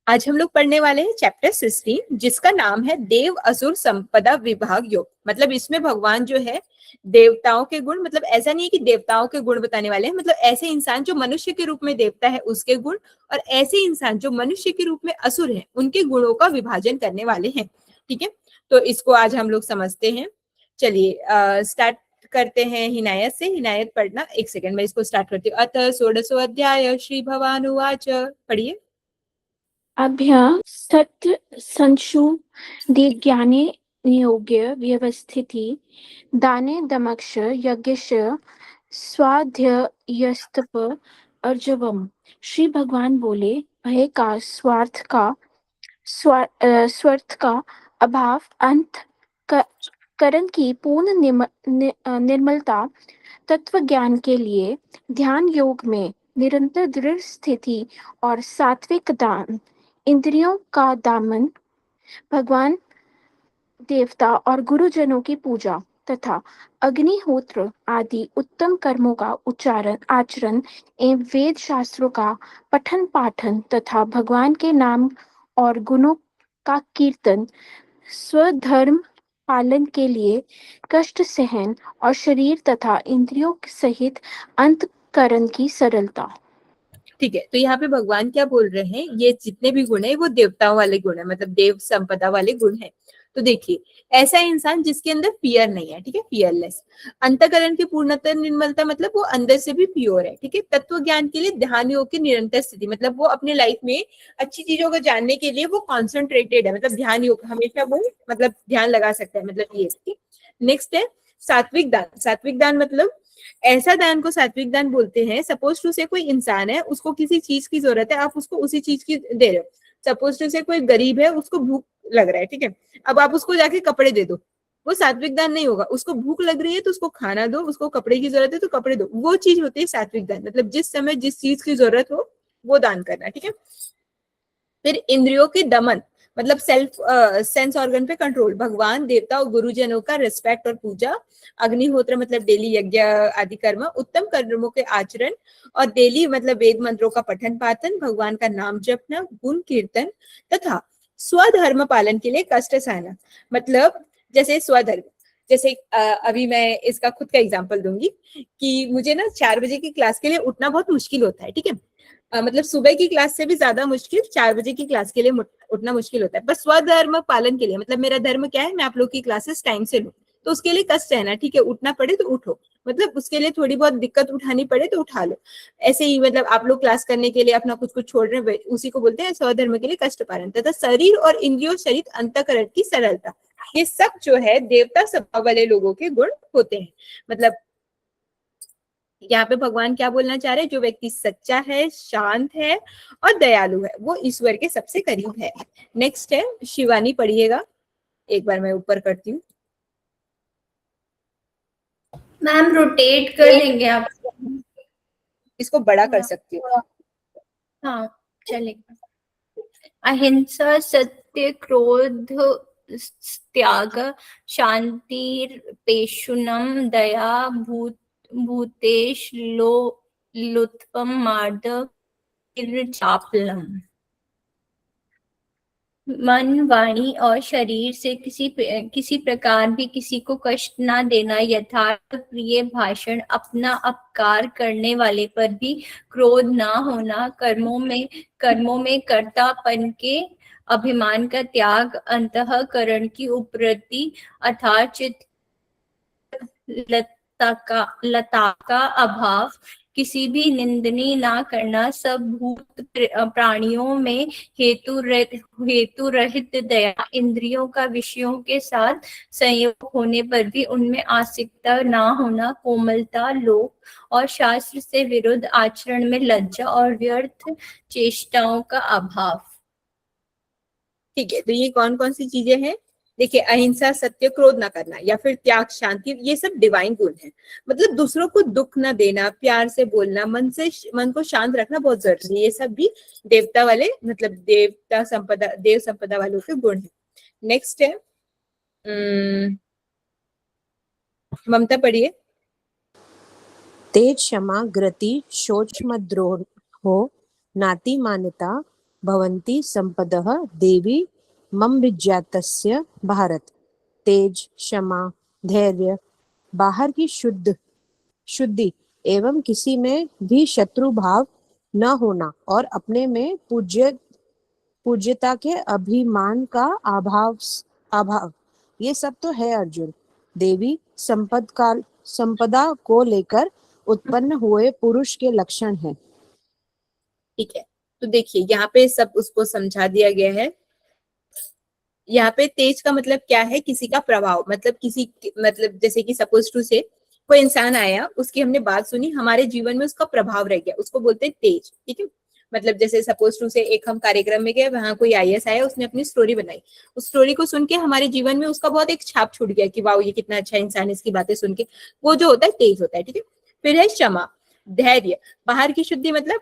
आज हम लोग पढ़ने वाले हैं चैप्टर 16, जिसका नाम है देव असुर संपदा विभाग योग। मतलब इसमें भगवान जो है देवताओं के गुण, मतलब ऐसा नहीं है कि देवताओं के गुण बताने वाले हैं, मतलब ऐसे इंसान जो मनुष्य के रूप में देवता है उसके गुण, और ऐसे इंसान जो मनुष्य के रूप में असुर है उनके गुणों का विभाजन करने वाले हैं। ठीक है, तो इसको आज हम लोग समझते हैं। चलिए स्टार्ट करते हैं हिनायत से। हिनायत पढ़ना, एक सेकंड में इसको स्टार्ट करती हूँ। अथ षोडशो अध्याय श्री भगवानुवाच। पढ़िए। अभ्य सत्य संशु ज्ञाने नियोग्य व्यवस्थिति दाने दमक्ष यज्ञश स्वाध्यायस्तप अर्जवम। श्री भगवान बोले, भय का स्वार्थ का अभाव, अंत करण की पूर्ण निर्मलता, तत्व ज्ञान के लिए ध्यान योग में निरंतर दृढ़ स्थिति और सात्विक दान, इंद्रियों का दमन, भगवान देवता और गुरुजनों की पूजा तथा अग्निहोत्र आदि उत्तम कर्मों का आचरण एवं वेद शास्त्रों का पठन पाठन तथा भगवान के नाम और गुणों का कीर्तन, स्वधर्म पालन के लिए कष्ट सहन और शरीर तथा इंद्रियों सहित अंतःकरण की सरलता। ठीक है, तो यहाँ पे भगवान क्या बोल रहे हैं, ये जितने भी गुण है वो देवताओं वाले गुण है, मतलब देव संपदा वाले गुण है। तो देखिए, ऐसा इंसान जिसके अंदर फियर नहीं है, ठीक है, फियरलेस। अंतःकरण की पूर्णतः निर्मलता, मतलब वो अंदर से भी प्योर है। ठीक है, तत्व ज्ञान के लिए ध्यान योग की निरंतर स्थिति, मतलब वो अपने लाइफ में अच्छी चीजों को जानने के लिए वो कॉन्सेंट्रेटेड है, मतलब ध्यान योग हमेशा वो मतलब ध्यान लगा सकता है, मतलब ये। नेक्स्ट है सात्विक दान। सात्विक दान मतलब ऐसा दान को सात्विक दान बोलते हैं। सपोज टू से कोई इंसान है, उसको किसी चीज की जरूरत है, आप उसको उसी चीज की दे रहे हो। सपोज टू से कोई गरीब है, उसको भूख लग रहा है, ठीक है, अब आप उसको जाके कपड़े दे दो, वो सात्विक दान नहीं होगा। उसको भूख लग रही है तो उसको खाना दो, उसको कपड़े की जरूरत है तो कपड़े दो, वो चीज होती है सात्विक दान, मतलब जिस समय जिस चीज की जरूरत हो वो दान करना। ठीक है, फिर इंद्रियों के दमन, मतलब सेल्फ सेंस ऑर्गन पे कंट्रोल, भगवान देवता और गुरुजनों का रिस्पेक्ट और पूजा, अग्निहोत्र मतलब डेली यज्ञ आदि कर्म, उत्तम कर्मों के आचरण, और डेली मतलब वेद मंत्रों का पठन पाठन, भगवान का नाम जपना, गुण कीर्तन तथा स्वधर्म पालन के लिए कष्ट सहना। मतलब जैसे स्वधर्म, जैसे अभी मैं इसका खुद का एग्जांपल दूंगी कि मुझे ना 4 बजे की क्लास के लिए उठना बहुत मुश्किल होता है। ठीक है, मतलब सुबह की क्लास से भी ज्यादा मुश्किल 4 बजे की क्लास के लिए उठना मुश्किल होता है। पर स्वधर्म पालन के लिए, मतलब मेरा धर्म क्या है, मैं आप लोग की क्लासेस टाइम से लूं, तो उसके लिए कष्ट है ना। ठीक है, उठना पड़े तो उठो, मतलब उसके लिए थोड़ी बहुत दिक्कत उठानी पड़े तो उठा लो। ऐसे ही मतलब आप लोग क्लास करने के लिए अपना कुछ कुछ छोड़ रहे हैं, उसी को बोलते हैं स्वधर्म के लिए कष्ट पालन। तथा शरीर और इंद्रियों सहित अंतःकरण की सरलता, ये सब जो है देवता स्वभाव वाले लोगों के गुण होते हैं। मतलब यहाँ पे भगवान क्या बोलना चाह रहे हैं, जो व्यक्ति सच्चा है, शांत है और दयालु है, वो ईश्वर के सबसे करीब है। नेक्स्ट है शिवानी, पढ़िएगा। एक बार मैं ऊपर करती हूँ। मैम रोटेट कर देंगे आप? इसको बड़ा कर सकती हूँ। हाँ चलेगा। अहिंसा, सत्य, क्रोध त्याग, शांति, पेशुनम, दया, भूतेश लुत्फम, मार्द, चापलम। मन, वाणी और शरीर से किसी प्रकार भी किसी को कष्ट ना देना, यथार्थ प्रिय भाषण, अपना अपकार करने वाले पर भी क्रोध ना होना, कर्मों में कर्तापन के अभिमान का त्याग, अंतःकरण की उपरति अर्थात चित्त लता का अभाव, किसी भी निंदनीय ना करना, सब भूत प्राणियों में हेतु रहित दया, इंद्रियों का विषयों के साथ संयोग होने पर भी उनमें आसक्ति ना होना, कोमलता, लोभ और शास्त्र से विरुद्ध आचरण में लज्जा और व्यर्थ चेष्टाओं का अभाव। ठीक है, तो ये कौन कौन सी चीजें हैं? देखिए, अहिंसा, सत्य, क्रोध ना करना, या फिर त्याग, शांति, ये सब डिवाइन गुण है। मतलब दूसरों को दुख ना देना, प्यार से बोलना, मन को शांत रखना बहुत जरूरी है। ये सब भी देवता वाले, मतलब देव संपदा वालों के गुण है। नेक्स्ट है ममता, पढ़िए। तेज क्षमा, ग्रति, शोच मद्रोह, नाति मान्यता, भवन्ति संपदः देवी मम विज्ञातस्य भारत। तेज, क्षमा, धैर्य, बाहर की शुद्धि एवं किसी में भी शत्रु भाव न होना और अपने में पूज्यता के अभिमान का अभाव ये सब तो है अर्जुन। देवी संपदा को लेकर उत्पन्न हुए पुरुष के लक्षण है। ठीक है, तो देखिए यहाँ पे सब उसको समझा दिया गया है। यहाँ पे तेज का मतलब क्या है, किसी का प्रभाव, मतलब जैसे कि सपोज टू से कोई इंसान आया, उसकी हमने बात सुनी, हमारे जीवन में उसका प्रभाव रह गया, उसको बोलते हैं तेज। ठीक है, मतलब जैसे सपोज टू से एक हम कार्यक्रम में गए, वहां कोई आईएएस आया, उसने अपनी स्टोरी बनाई, उस स्टोरी को सुन के हमारे जीवन में उसका बहुत एक छाप छूट गया कि वाह ये कितना अच्छा इंसान, इसकी बातें सुन के, वो जो होता है तेज होता है। ठीक है, फिर है क्षमा, धैर्य, बाहर की शुद्धि मतलब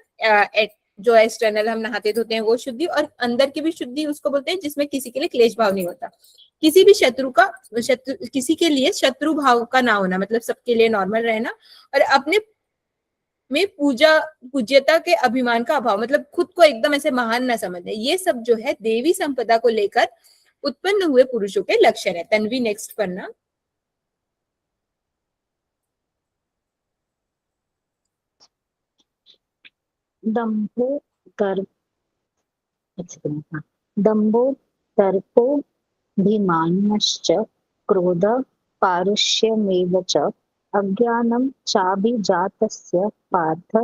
जो एक्सटर्नल हम नहाते धोते हैं वो शुद्धि, और अंदर की भी शुद्धि उसको बोलते हैं जिसमें किसी के लिए क्लेश भाव नहीं होता, किसी भी किसी के लिए शत्रु भाव का ना होना, मतलब सबके लिए नॉर्मल रहना, और अपने में पूज्यता के अभिमान का अभाव, मतलब खुद को एकदम ऐसे महान ना समझना। ये सब जो है देवी संपदा को लेकर उत्पन्न हुए पुरुषों के लक्षण है। तन्वी नेक्स्ट पढ़ना। दम्भो दर्प दम्भो दर्पोऽभिमानश्च क्रोध पारुष्यमेव च अज्ञानं चाभिजातस्य पार्थ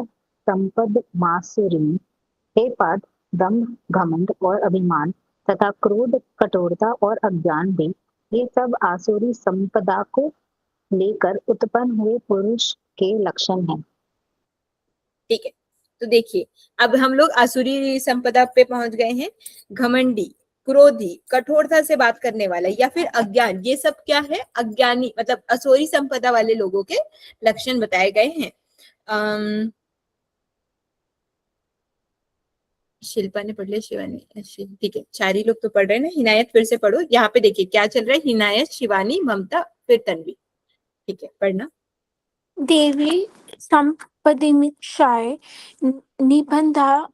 संपदमासुरीम्। हे पार्थ, दम्भ, घमंड और अभिमान तथा क्रोध, कठोरता और अज्ञान भी ये सब आसुरी संपदा को लेकर उत्पन्न हुए पुरुष के लक्षण हैं। ठीक है, तो देखिए अब हम लोग आसुरी संपदा पे पहुंच गए हैं। घमंडी, क्रोधी, कठोरता से बात करने वाला या फिर अज्ञान, ये सब क्या है, अज्ञानी, मतलब असुरी संपदा वाले लोगों के लक्षण बताए गए हैं। शिल्पा ने पढ़ लिया, शिवानी, ठीक है, चार लोग तो पढ़ रहे हैं ना। हिनायत फिर से पढ़ो, यहाँ पे देखिए क्या चल रहा है। हिनायत, शिवानी, ममता, फिर तन्वी। ठीक है, पढ़ना। देवी संपदमीक्षाय निबन्धासुरीमता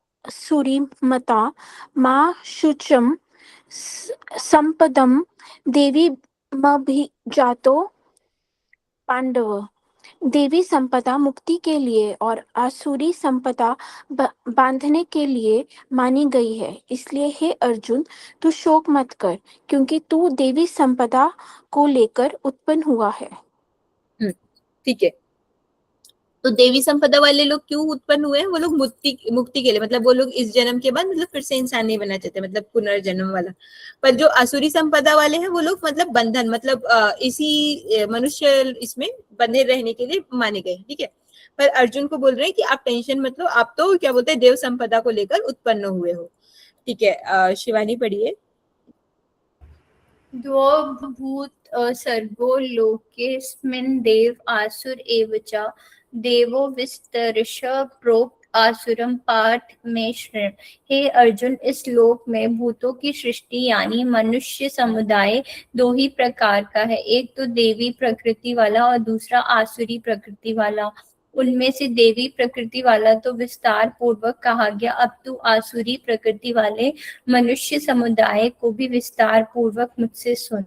मा शुचम संपदम देवी मभिजातो पांडव। देवी संपदा मुक्ति के लिए और आसुरी संपदा बांधने के लिए मानी गई है, इसलिए हे अर्जुन तू शोक मत कर, क्योंकि तू देवी संपदा को लेकर उत्पन्न हुआ है। ठीक है, तो देवी संपदा वाले लोग क्यों उत्पन्न हुए हैं? वो लोग मुक्ति के लिए, मतलब वो लोग इस जन्म के बाद मतलब फिर से इंसान नहीं बनना चाहते, मतलब पुनर्जन्म वाला। पर जो आसुरी संपदा वाले हैं वो लोग मतलब बंधन, मतलब इसी मनुष्य इसमें बंधे रहने के लिए माने गए। ठीक है, पर अर्जुन को बोल रहे हैं कि आप टेंशन मत लो, आप तो क्या बोलते हैं देव संपदा को लेकर उत्पन्न हुए हो। ठीक है, शिवानी पढ़िए। द्वभूत सर्गो लोकेस्मिन् देव आसुर एव च देवो विस्तरश प्रोक्त आसुरम पाठ में शृण। हे अर्जुन, इस लोक में भूतों की सृष्टि यानी मनुष्य समुदाय दो ही प्रकार का है, एक तो देवी प्रकृति वाला और दूसरा आसुरी प्रकृति वाला। उनमें से देवी प्रकृति वाला तो विस्तार पूर्वक कहा गया, अब तू आसुरी प्रकृति वाले मनुष्य समुदाय को भी विस्तार पूर्वक मुझसे सुन।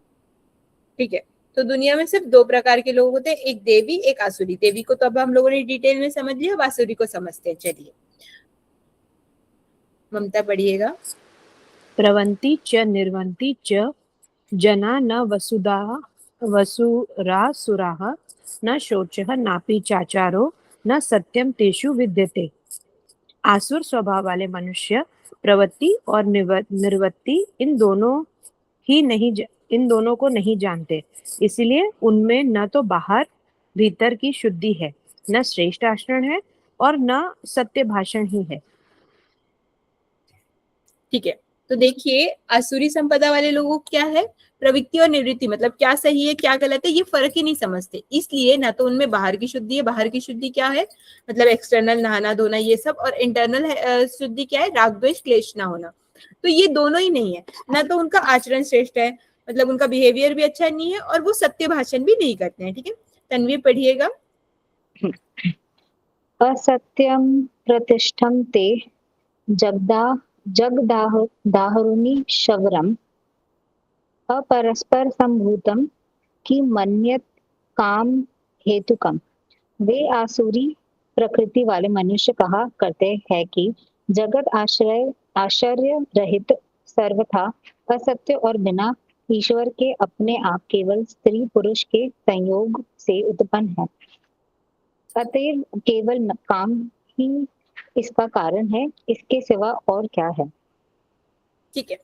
ठीक है, तो दुनिया में सिर्फ दो प्रकार के लोग होते हैं, एक देवी, एक आसुरी। देवी को तो अब हम लोगों ने डिटेल में समझ लिया, अब आसुरी को समझते हैं। चलिए ममता पढ़िएगा। प्रवन्ति च निर्वन्ति च जना न वसुरासुराः न शोचः नापि चाचारो न सत्यम तेषु विद्यते। आसुर स्वभाव वाले मनुष्य प्रवृत्ति और निर्वृत्ति इन दोनों को नहीं जानते, इसलिए उनमें न तो बाहर भीतर की शुद्धि है, न श्रेष्ठ आचरण है और न सत्य भाषण ही है। ठीक है, तो देखिए आसुरी संपदा वाले लोगों को क्या है, प्रवृत्ति और निवृत्ति, मतलब क्या सही है क्या गलत है ये फर्क ही नहीं समझते, इसलिए ना तो उनमें बाहर की शुद्धि है। बाहर की शुद्धि क्या है, मतलब एक्सटर्नल नहाना धोना ये सब, और इंटरनल शुद्धि क्या है, राग द्वेष क्लेश ना होना। तो ये दोनों ही नहीं है, ना तो उनका आचरण श्रेष्ठ है, मतलब उनका बिहेवियर भी अच्छा नहीं है, और वो सत्य भाषण भी नहीं करते हैं। ठीक है, तन्वी पढ़िएगा। असत्यम प्रतिष्ठम ते जगदा जगदाह दाहरुनि शवरम अपरस्पर संभूतम की मन्यत काम हेतुकम। वे आसुरी प्रकृति वाले मनुष्य कहा करते हैं कि जगत आश्चर्य रहित, सर्वथा असत्य और बिना ईश्वर के अपने आप केवल स्त्री पुरुष के संयोग से उत्पन्न है। अतएव केवल काम ही इसका कारण है, इसके सिवा और क्या है। ठीक है,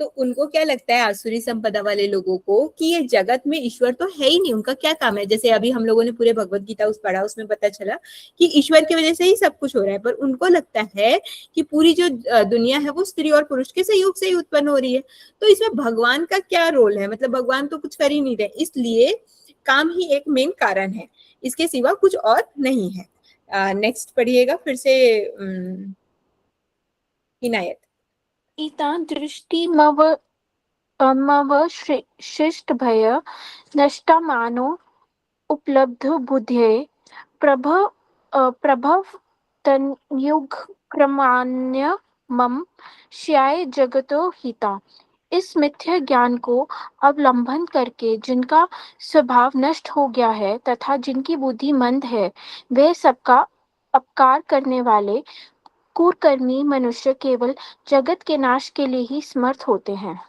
तो उनको क्या लगता है आसुरी संपदा वाले लोगों को कि ये जगत में ईश्वर तो है ही नहीं, उनका क्या काम है। जैसे अभी हम लोगों ने पूरे भगवत गीता पढ़ा, उसमें पता चला कि ईश्वर की वजह से ही सब कुछ हो रहा है, पर उनको लगता है कि पूरी जो दुनिया है वो स्त्री और पुरुष के सहयोग से ही उत्पन्न हो रही है। तो इसमें भगवान का क्या रोल है, मतलब भगवान तो कुछ कर ही नहीं रहे, इसलिए काम ही एक मेन कारण है, इसके सिवा कुछ और नहीं है। नेक्स्ट पढ़िएगा फिर से इनायत। शिष्ट भय नष्टमानो उपलब्ध बुद्धे प्रभव तनयुग क्रमान्य मम श्याय जगतो हिता। इस मिथ्या ज्ञान को अवलंबन करके जिनका स्वभाव नष्ट हो गया है तथा जिनकी बुद्धि मंद है, वे सबका अपकार करने वाले कुकर्मी मनुष्य केवल जगत के नाश के लिए ही समर्थ होते हैं।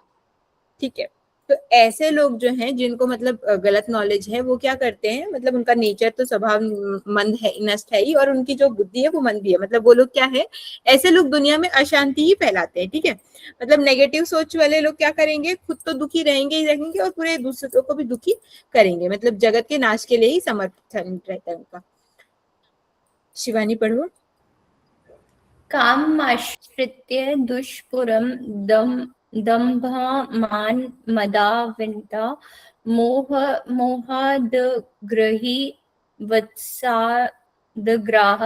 ठीक है, तो ऐसे लोग जो हैं जिनको मतलब गलत नॉलेज है, वो क्या करते हैं, मतलब उनका नेचर तो स्वभाव मंद है, नष्ट है ही, और उनकी जो बुद्धि है वो मंद भी है। मतलब वो लोग क्या है, ऐसे लोग दुनिया में अशांति ही फैलाते हैं। ठीक है, मतलब नेगेटिव सोच वाले लोग क्या करेंगे, खुद तो दुखी रहेंगे ही रहेंगे और पूरे दूसरों को भी दुखी करेंगे, मतलब जगत के नाश के लिए ही समर्थन रहता है उनका। शिवानी पढ़ो। कामाश्रित्य दुष्पुरं दम्भमान मदाविन्ता मोहादग्रही वत्सादग्राह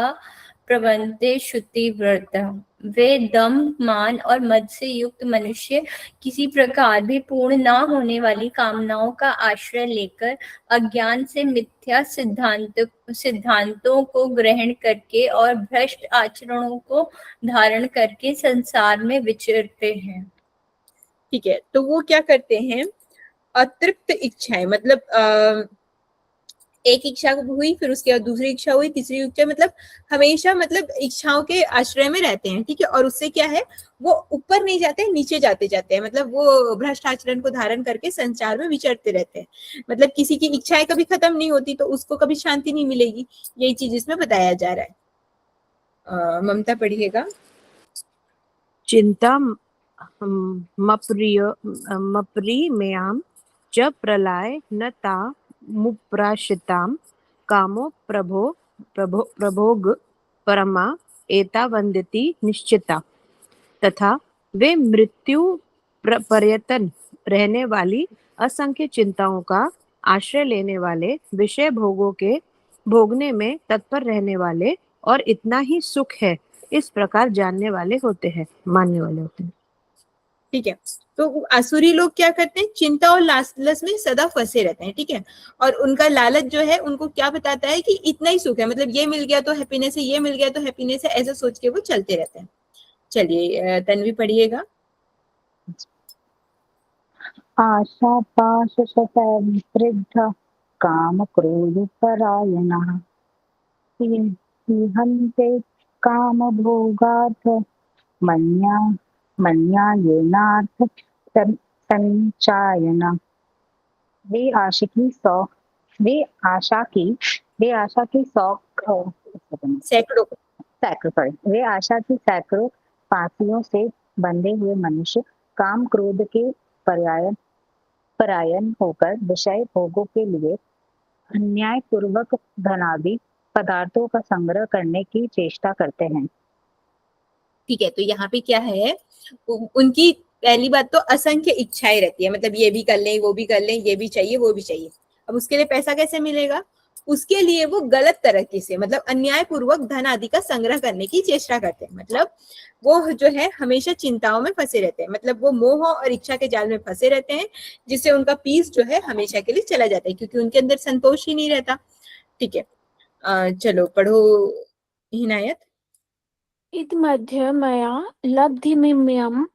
प्रवन्ते श्रुतिव्रता। वे दम्भ, मान और मद से युक्त मनुष्य किसी प्रकार भी पूर्ण न होने वाली कामनाओं का आश्रय लेकर अज्ञान से मिथ्या सिद्धांतों को ग्रहण करके और भ्रष्ट आचरणों को धारण करके संसार में विचरते हैं। ठीक है, तो वो क्या करते हैं, अतृप्त इच्छाएं, मतलब एक इच्छा हुई, फिर उसके बाद दूसरी इच्छा हुई, तीसरी इच्छा, मतलब हमेशा मतलब इच्छाओं के आश्रय में रहते हैं। ठीक है, और उससे क्या है, वो ऊपर नहीं जाते, नीचे जाते जाते हैं, मतलब वो भ्रष्ट आचरण को धारण करके संसार में विचरते रहते हैं। मतलब किसी की इच्छाएं कभी खत्म नहीं होती, तो उसको कभी शांति नहीं मिलेगी, यही चीज इसमें बताया जा रहा है। ममता पढ़िएगा। चिंता मप्रिमेयां च प्रलय न तामुप्राश्रितां कामो प्रभोग परमा एता वंदती निश्चिता। तथा वे मृत्यु पर्यतन रहने वाली असंख्य चिंताओं का आश्रय लेने वाले, विषय भोगों के भोगने में तत्पर रहने वाले और इतना ही सुख है इस प्रकार जानने वाले होते हैं, मानने वाले होते हैं। ठीक है, तो आसुरी लोग क्या करते हैं, चिंता और लालच में सदा फंसे रहते हैं। ठीक है, और उनका लालच जो है उनको क्या बताता है कि इतना ही सुख है, मतलब ये मिल गया तो हैप्पीनेस है, ये मिल गया तो हैप्पीनेस है, ऐसा सोच के वो चलते रहते हैं। चलिए तन्वी पढ़िएगा। आशा पाश शतवृद्ध काम क्रोध परायणः हन्ते काम भोगार्थ मन्यायेनार्थ संचायन। वे आशा की सैकड़ों फांसियों से बंधे हुए मनुष्य काम क्रोध के परायण होकर विषय भोगों के लिए अन्याय पूर्वक धनादि पदार्थों का संग्रह करने की चेष्टा करते हैं। ठीक है, तो यहाँ पे क्या है, उनकी पहली बात तो असंख्य इच्छाएं रहती है, मतलब ये भी कर लें, वो भी कर लें, ये भी चाहिए, वो भी चाहिए। अब उसके लिए पैसा कैसे मिलेगा, उसके लिए वो गलत तरीके से, मतलब अन्याय पूर्वक धन आदि का संग्रह करने की चेष्टा करते हैं। मतलब वो जो है हमेशा चिंताओं में फंसे रहते हैं, मतलब वो मोह और इच्छा के जाल में फंसे रहते हैं, जिससे उनका पीस जो है हमेशा के लिए चला जाता है, क्योंकि उनके अंदर संतोष ही नहीं रहता। ठीक है, चलो पढ़ो हिनायत। इदमध्ये मया लब्धिमिमं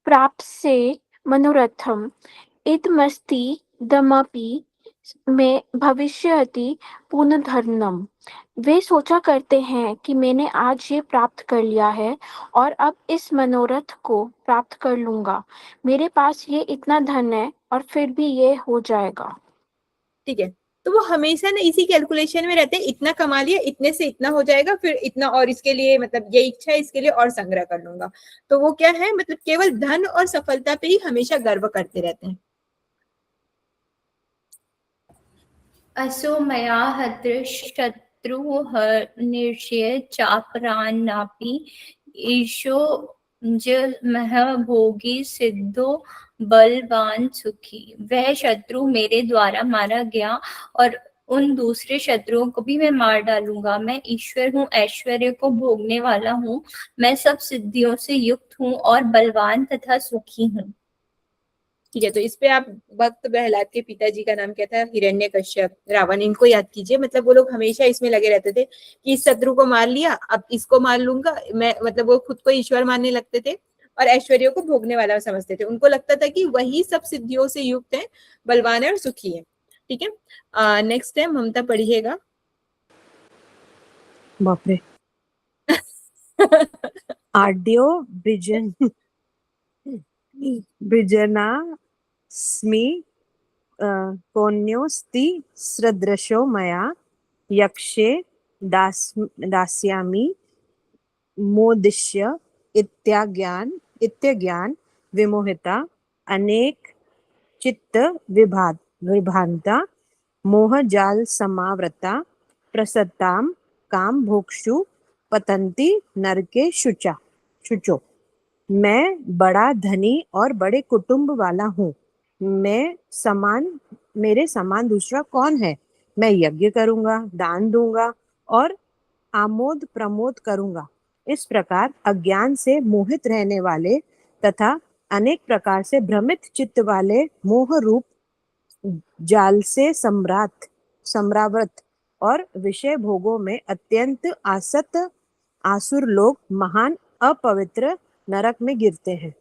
प्राप्स्ये मनोरथम् इदमस्ति दमपि मे भविष्यति पुनर्धनम्। वे सोचा करते हैं कि मैंने आज ये प्राप्त कर लिया है और अब इस मनोरथ को प्राप्त कर लूंगा। मेरे पास ये इतना धन है और फिर भी ये हो जाएगा। ठीक है, तो वो हमेशा ना इसी कैलकुलेशन में रहते हैं, इतना कमा लिया, इतने से इतना हो जाएगा, फिर इतना और इसके लिए मतलब ये इच्छा है, इसके लिए और संग्रह कर लूंगा। तो वो क्या है, मतलब केवल धन और सफलता पे ही हमेशा गर्व करते रहते हैं। असो मया हत्र शत्रुः निर्षय चापरान्नापि ईशो मह भोगी सिद्धो बलवान सुखी। वह शत्रु मेरे द्वारा मारा गया और उन दूसरे शत्रुओं को भी मैं मार डालूंगा। मैं ईश्वर हूँ, ऐश्वर्य को भोगने वाला हूँ, मैं सब सिद्धियों से युक्त हूँ और बलवान तथा सुखी हूँ। ठीक है, तो इस पे आप भक्त प्रहलाद के पिताजी का नाम क्या था, हिरण्यकश्यप, रावण, इनको याद कीजिए। मतलब वो लोग हमेशा इसमें लगे रहते थे कि इस शत्रु को मार लिया, अब इसको मार लूंगा मैं। मतलब वो खुद को ईश्वर मानने लगते थे और ऐश्वर्य को भोगने वाला समझते थे। उनको लगता था कि वही सब सिद्धियों से युक्त है, बलवान है और सुखी है। ठीक है, नेक्स्ट टाइम ममता पढ़िएगा। बापरे। आड्यो ब्रिजन ब्रिजना स्मि कोन्योस्ति सदृशो मया यक्षे दास्यामि मोदिष्य इत्यज्ञान विमोहिता अनेक चित्त विभांता मोह जाल समावृता प्रसत्ताम काम भोक्षु पतंती नरके शुचो। मैं बड़ा धनी और बड़े कुटुंब वाला हूँ। मेरे समान दूसरा कौन है। मैं यज्ञ करूंगा, दान दूंगा और आमोद प्रमोद करूंगा। इस प्रकार अज्ञान से मोहित रहने वाले तथा अनेक प्रकार से भ्रमित चित्त वाले मोह रूप जाल से सम्रावृत और विषय भोगों में अत्यंत आसक्त आसुर लोग महान अपवित्र नरक में गिरते हैं।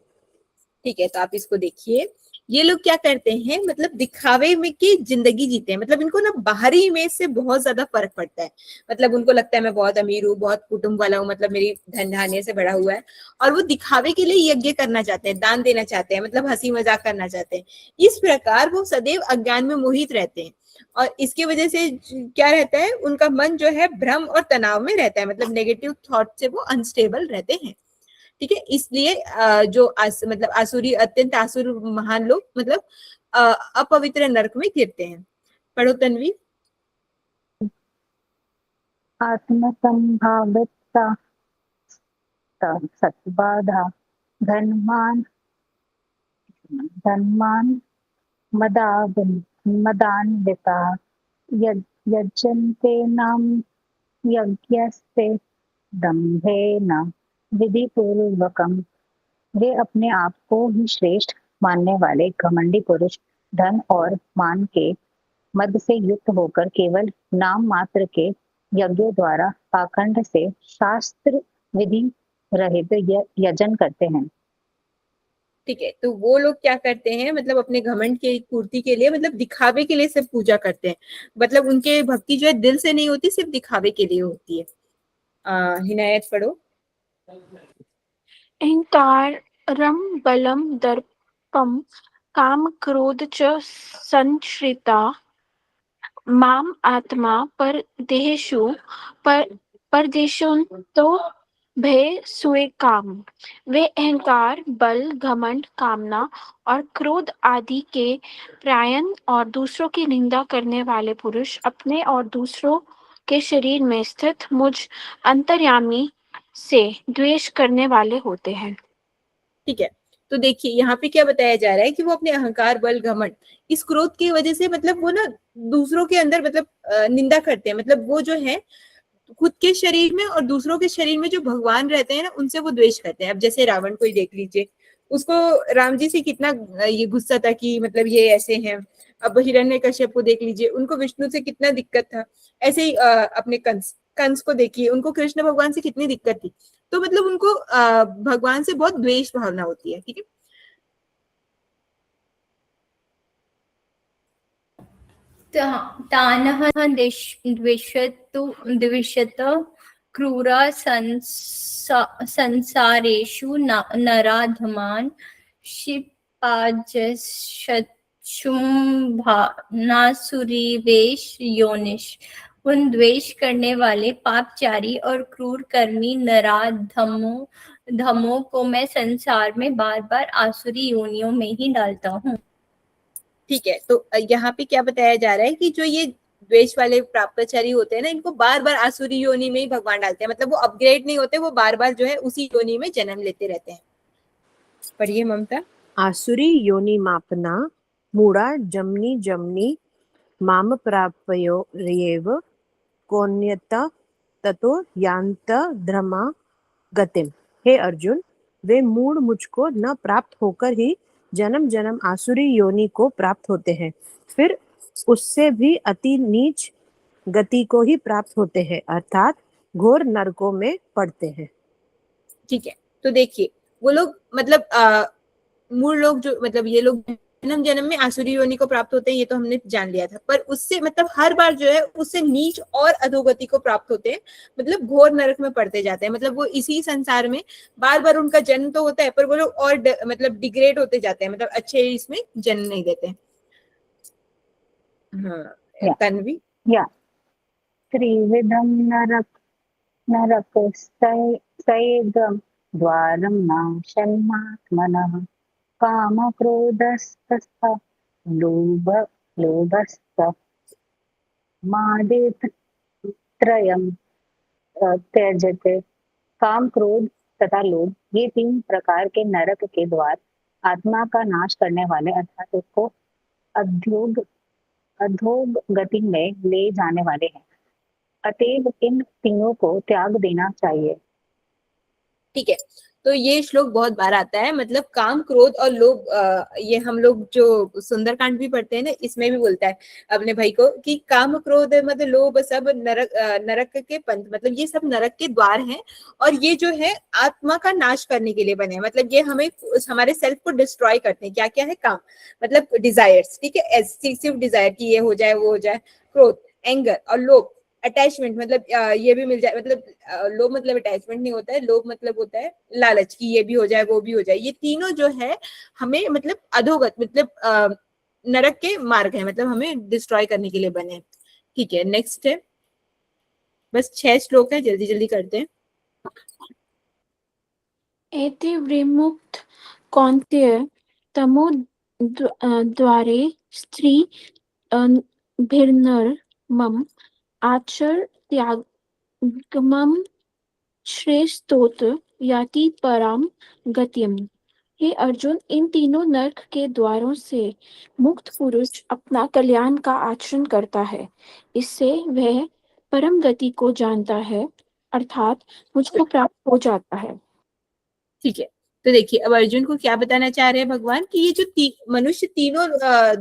ठीक है, तो आप इसको देखिए। ये लोग क्या करते हैं, मतलब दिखावे में की जिंदगी जीते हैं। मतलब इनको ना बाहरी इमेज से बहुत ज्यादा फर्क पड़ता है। मतलब उनको लगता है मैं बहुत अमीर हूँ, बहुत कुटुंब वाला हूँ, मतलब मेरी धन धान्य से बड़ा हुआ है, और वो दिखावे के लिए यज्ञ करना चाहते हैं, दान देना चाहते हैं, मतलब हंसी मजाक करना चाहते हैं। इस प्रकार वो सदैव अज्ञान में मोहित रहते हैं और इसकी वजह से क्या रहता है, उनका मन जो है भ्रम और तनाव में रहता है। मतलब नेगेटिव थॉट से वो अनस्टेबल रहते हैं। ठीक है, इसलिए जो मतलब आसुरी, अत्यंत आसुर महान लोग मतलब अपवित्र नरक में गिरते हैं। पढ़ो तन्वी। आत्मसंभाविता सत्बाधा धनमान धनमान मदान्विता यजन्ते नाम यज्ञस्ते दम्भेन विधिपूर्वकम। वे अपने आप को ही श्रेष्ठ मानने वाले घमंडी पुरुष धन और मान के मद से युक्त होकर केवल नाम मात्र के यज्ञों द्वारा पाखंड से शास्त्र विधि रहित यजन करते हैं। ठीक है, तो वो लोग क्या करते हैं, मतलब अपने घमंड की पूर्ति के लिए, मतलब दिखावे के लिए सिर्फ पूजा करते हैं। मतलब उनके भक्ति जो है दिल से नहीं होती, सिर्फ दिखावे के लिए होती है। हिनायत पढ़ो। अहंकारं बलं दर्पं काम क्रोध च संश्रिता माम आत्मा परदेशु तो भय सुए काम। वे अहंकार, बल, घमंड, कामना और क्रोध आदि के प्रायण और दूसरों की निंदा करने वाले पुरुष अपने और दूसरों के शरीर में स्थित मुझ अंतर्यामी से द्वेष करने वाले होते हैं। ठीक है, तो देखिए यहाँ पे क्या बताया जा रहा है कि वो अपने अहंकार, बल, घमंड, इस क्रोध की वजह से मतलब वो ना दूसरों के अंदर मतलब निंदा करते हैं। मतलब वो जो है खुद के शरीर में और दूसरों के शरीर में जो भगवान रहते हैं ना, उनसे वो द्वेष करते हैं। अब जैसे रावण को ही देख लीजिए, उसको राम जी से कितना ये गुस्सा था कि मतलब ये ऐसे हैं। अब हिरण्यकश्यप को देख लीजिए, उनको विष्णु से कितना दिक्कत था। ऐसे ही अपने कंस, कंस को देखिए, उनको कृष्ण भगवान से कितनी दिक्कत थी। तो मतलब उनको भगवान से बहुत द्वेष भावना होती है, ठीक है। तानः द्विषत क्रूरा संसारेषु नराधमान् क्षिपाजशुम्भानासुरीवेश योनिश। उन द्वेष करने वाले पापचारी और क्रूर कर्मी नराधमों धमों को मैं संसार में बार बार आसुरी योनियों में ही डालता हूँ। ठीक है, तो यहाँ पे क्या बताया जा रहा है कि जो ये द्वेष वाले प्राप्तचारी होते हैं ना, इनको बार बार आसुरी योनि में ही भगवान डालते हैं, मतलब वो अपग्रेड नहीं होते, वो बार बार जो है उसी योनि में जन्म लेते रहते हैं। पढ़िए ममता। आसुरी योनि मापना मूढ़ा जमनी जमनी माम प्रापयोरेव कोन्यत ततो यान्त धर्मा गतिम। हे अर्जुन, वे मूढ़ मुझको न प्राप्त होकर ही जन्म जन्म आसुरी योनि को प्राप्त होते हैं, फिर उससे भी अति नीच गति को ही प्राप्त होते हैं, अर्थात घोर नरकों में पड़ते हैं। ठीक है, तो देखिए वो लोग मतलब मूल लोग जो मतलब ये लोग जन्म जन्म में आसुरी योनि को प्राप्त होते हैं, ये तो हमने जान लिया था, पर उससे मतलब हर बार जो है उससे नीच और अधोगति को प्राप्त होते हैं, मतलब घोर नरक में पड़ते जाते हैं। मतलब वो इसी संसार में बार बार उनका जन्म तो होता है, पर वो लोग और मतलब डिग्रेड होते जाते हैं, मतलब अच्छे इसमें जन्म नहीं देते हैं। हाँ Yeah. तन्वी। या त्रिविधं नरकस्येदं द्वारं नाशन्नात्मनः कामक्रोधस्तथा लोभस्त मादेत्रयं त्यजते। काम, क्रोध तथा लोभ, ये 3 प्रकार के नरक के द्वार आत्मा का नाश करने वाले अर्थात उसको अधोग गति में ले जाने वाले हैं। अतएव इन तीनों को त्याग देना चाहिए। ठीक है, तो ये श्लोक बहुत बार आता है, मतलब काम, क्रोध और लोभ। ये हम लोग जो सुंदरकांड भी पढ़ते हैं ना, इसमें भी बोलता है अपने भाई को कि काम, क्रोध मतलब लोभ सब नरक के पंथ, मतलब ये सब नरक के द्वार हैं, और ये जो है आत्मा का नाश करने के लिए बने हैं। मतलब ये हमें हमारे सेल्फ को डिस्ट्रॉय करते हैं। क्या क्या है? काम मतलब डिजायर्स, ठीक है, एक्सेसिव डिजायर की ये हो जाए वो हो जाए, क्रोध एंगर, और लोभ अटैचमेंट, मतलब ये भी मिल जाए, मतलब लोभ मतलब अटैचमेंट नहीं होता है, लोभ मतलब होता है लालच की ये भी हो जाए वो भी हो जाए। ये तीनों जो है हमें मतलब अधोगत मतलब नरक के मार्ग है, मतलब हमें डिस्ट्रॉय करने के लिए बने हैं। ठीक है, नेक्स्ट है, बस 6 श्लोक है, जल्दी जल्दी करते हैं। एते विमुक्त कौन्तेय तमो द्वारे स्त्री भिर्नरमम आचर त्यागमम श्रेष्ठोत याति पराम गतिम। हे अर्जुन, इन तीनों नरक के द्वारों से मुक्त पुरुष अपना कल्याण का आचरण करता है, इससे वह परम गति को जानता है, अर्थात मुझको प्राप्त हो जाता है। ठीक है, तो देखिए अब अर्जुन को क्या बताना चाह रहे हैं भगवान कि ये जो मनुष्य तीनों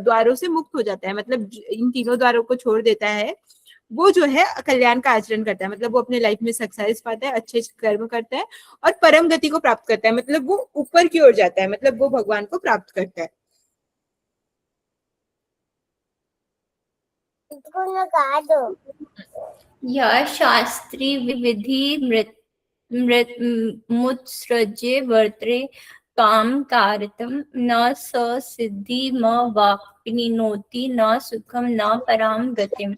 द्वारों से मुक्त हो जाता है, मतलब इन तीनों द्वारों को छोड़ देता है, वो जो है कल्याण का आचरण करता है, मतलब वो अपने लाइफ में सक्सेस पाता है, अच्छे कर्म करता है और परम गति को प्राप्त करता है, मतलब वो ऊपर की ओर जाता है, मतलब वो भगवान को प्राप्त करता है। यह शास्त्री विधि मुत्सृज्य वर्त्रे काम कारतम न स सिद्धि म वाप्नोति न सुखम न पराम गतिम।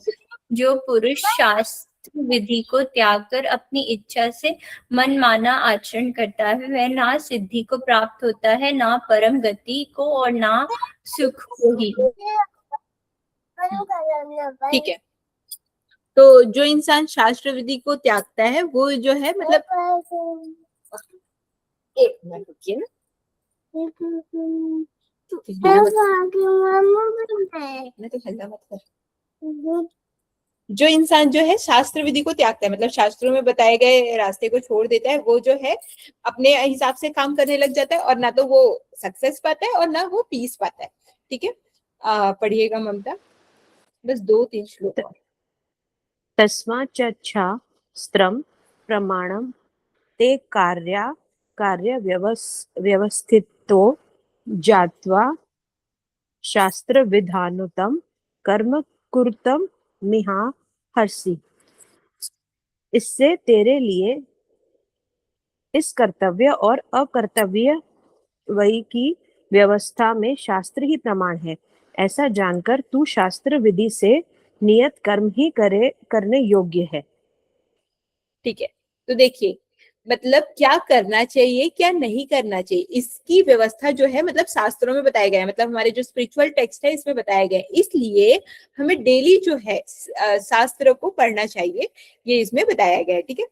जो पुरुष शास्त्र विधि को त्याग कर अपनी इच्छा से मन माना आचरण करता है, वह ना सिद्धि को प्राप्त होता है, ना परम गति को और ना सुख को ही। ठीक है, तो जो इंसान शास्त्र विधि को त्यागता है वो जो है मतलब एक मिनट रुकिए ना, मैं तो हल्ला मत कर। जो इंसान जो है शास्त्र विधि को त्यागता है, मतलब शास्त्रों में बताए गए रास्ते को छोड़ देता है, वो जो है अपने हिसाब से काम करने लग जाता है, और ना तो वो सक्सेस पाता है और ना वो पीस पाता है। ठीक है, पढ़िएगा ममता, बस 2-3 श्लोक। तस्माच्चा स्त्रम प्रमाणम ते कार्य व्यवस्थितो जात्वा शास्त्र विधानुतम कर्म कुरुतम मिहा हर्षि। इससे तेरे लिए इस कर्तव्य और अकर्तव्य वही की व्यवस्था में शास्त्र ही प्रमाण है। ऐसा जानकर तू शास्त्र विधि से नियत कर्म ही करने योग्य है। ठीक है, तो देखिए मतलब क्या करना चाहिए क्या नहीं करना चाहिए इसकी व्यवस्था जो है मतलब शास्त्रों में बताया गया है, मतलब हमारे जो स्पिरिचुअल टेक्स्ट है इसमें बताया गया है। इसलिए हमें डेली जो है शास्त्र को पढ़ना चाहिए, ये इसमें बताया गया है। ठीक है,